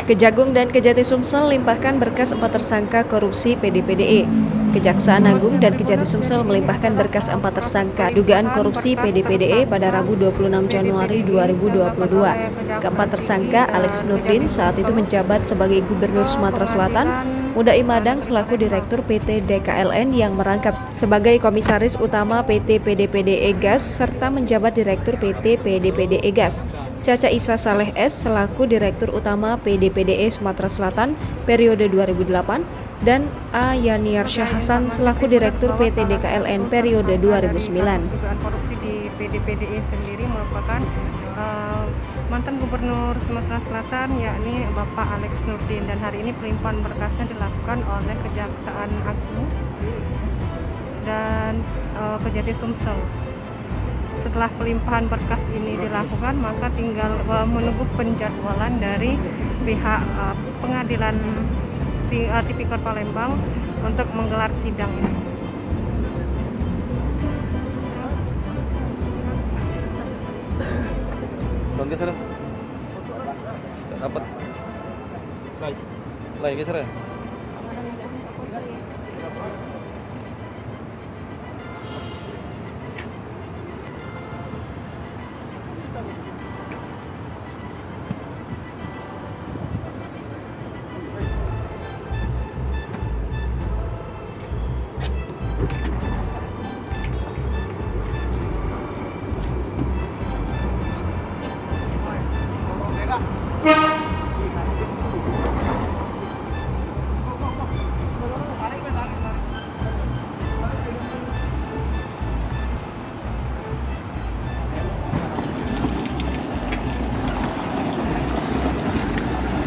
Kejagung dan Kejati Sumsel limpahkan berkas 4 tersangka korupsi PDPDE. Kejaksaan Agung dan Kejati Sumsel melimpahkan berkas 4 tersangka dugaan korupsi PDPDE pada Rabu 26 Januari 2022. Keempat tersangka, Alex Nurdin saat itu menjabat sebagai Gubernur Sumatera Selatan, Mudai Madang selaku Direktur PT DKLN yang merangkap sebagai Komisaris Utama PT PDPDE Gas serta menjabat Direktur PT PDPDE Gas. Caca Isa Saleh S selaku Direktur Utama PDPDE Sumatera Selatan periode 2008 dan A. Yaniar Syah Hasan selaku Direktur PT DKLN periode 2009. Dugaan korupsi di PDPDE sendiri merupakan mantan Gubernur Sumatera Selatan yakni Bapak Alex Nurdin, dan hari ini pelimpahan berkasnya dilakukan oleh Kejaksaan Agung dan Kejati Sumsel. Setelah pelimpahan berkas ini dilakukan, maka tinggal menunggu penjadwalan dari pihak pengadilan Tipikor Palembang untuk menggelar sidang ini. Geser dapat lain geser ya.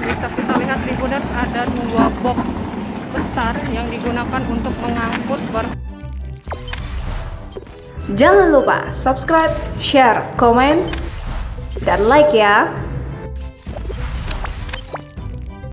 Bisa kita lihat Tribuners, ada 2 box besar yang digunakan untuk mengangkut Jangan lupa subscribe, share, komen, dan like ya.